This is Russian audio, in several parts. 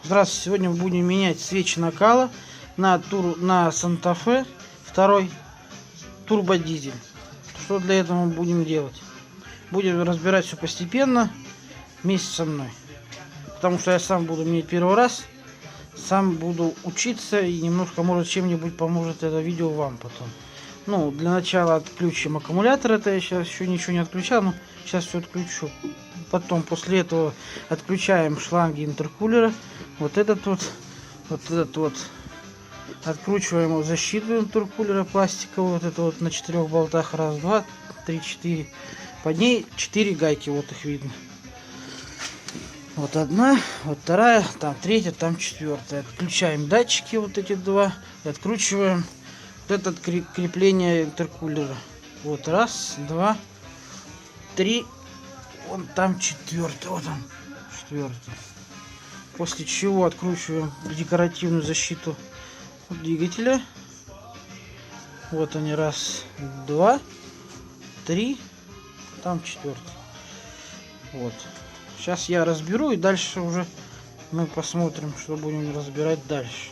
Здравствуйте, сегодня мы будем менять свечи накала на Санта-Фе 2 турбодизель. Что для этого мы будем делать? Будем разбирать все постепенно вместе со мной. Потому что я сам буду менять первый раз, сам буду учиться и немножко, может, чем-нибудь поможет это видео вам потом. Ну, для начала отключим аккумулятор, это я сейчас еще ничего не отключал, но сейчас все отключу. Потом, после этого, отключаем шланги интеркулера. Вот этот вот. Откручиваем защиту интеркулера пластиковую. Вот это вот на 4 болтах. Раз, два, три, 4. Под ней 4 гайки, вот их видно. Вот одна, вот вторая, там третья, там четвертая. Отключаем датчики, вот эти два. И откручиваем вот это крепление интеркулера. Вот раз, два, три. Вон там четвертый, вот он, четвертый. После чего откручиваем декоративную защиту двигателя. Вот они, раз, два, три, там четвертый. Вот. Сейчас я разберу, и дальше уже мы посмотрим, что будем разбирать дальше.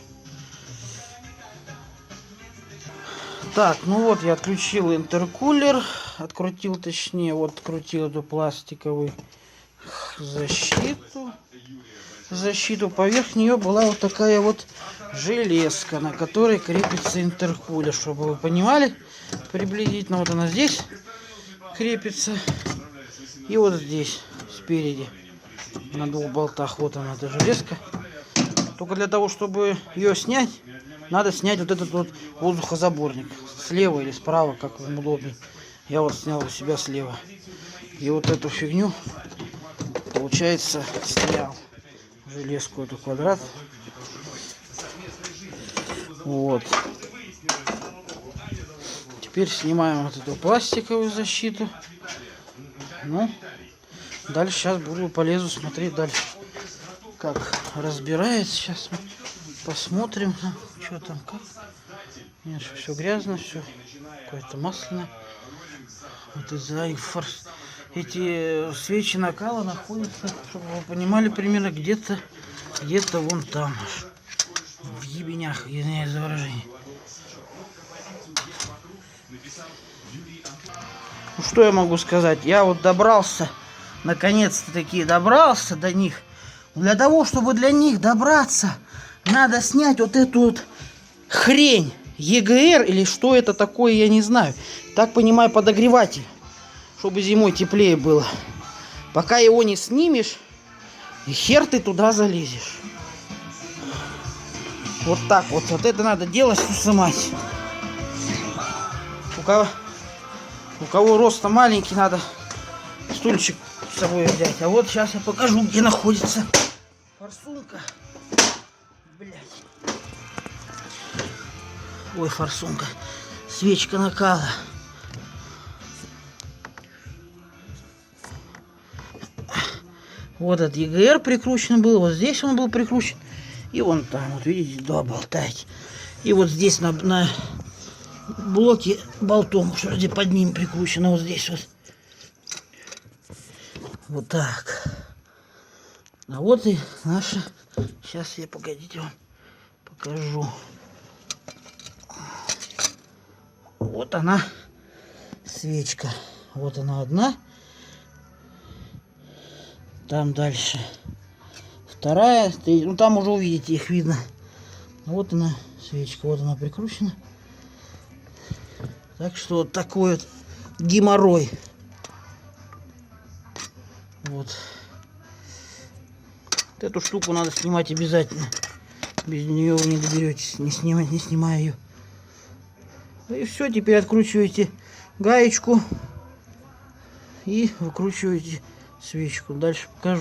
Так, ну вот я отключил интеркулер, открутил, точнее, вот открутил эту пластиковую защиту. Поверх нее была вот такая вот железка, на которой крепится интеркулер, чтобы вы понимали приблизительно. Вот она здесь крепится, и вот здесь спереди на 2 болтах. Вот она, эта железка. Только для того, чтобы ее снять, надо снять вот этот вот воздухозаборник. Слева или справа, как вам удобнее. Я вот снял у себя слева. И вот эту фигню, получается, снял. Железку эту, квадрат. Вот. Теперь снимаем вот эту пластиковую защиту. Ну, дальше сейчас полезу смотреть дальше, как разбирается. Сейчас мы посмотрим, что там, как. Нет, все грязно, все какое-то масляное. Вот из-за эти свечи накала находятся, чтобы вы понимали, примерно где-то вон там, в ебенях, извиняюсь за выражение. Ну, что я могу сказать? Я вот добрался, наконец-то таки добрался до них. Для того, чтобы для них добраться, надо снять вот эту вот хрень. ЕГР или что это такое, я не знаю. Так понимаю, подогреватель, чтобы зимой теплее было. Пока его не снимешь, и хер ты туда залезешь. Вот так вот. Вот это надо делать, снимать. У кого роста маленький, надо стульчик с собой взять. А вот сейчас я покажу, где находится форсунка. Блять. Ой, форсунка. Свечка накала. Вот этот ЕГР прикручен был. Вот здесь он был прикручен. И вон там, вот видите, 2 болта. И вот здесь на блоке болтом, что вроде под ним прикручено. Вот здесь вот. Вот так. А вот и наша. Сейчас я, погодите, вам покажу. Вот она, свечка. Вот она одна. Там дальше вторая. Ну там уже увидите, их видно. Вот она, свечка. Вот она прикручена. Так что вот такой вот геморрой. Вот. Эту штуку надо снимать обязательно. Без нее вы не доберетесь. Не снимая ее. И все, теперь откручиваете гаечку и выкручиваете свечку. Дальше покажу.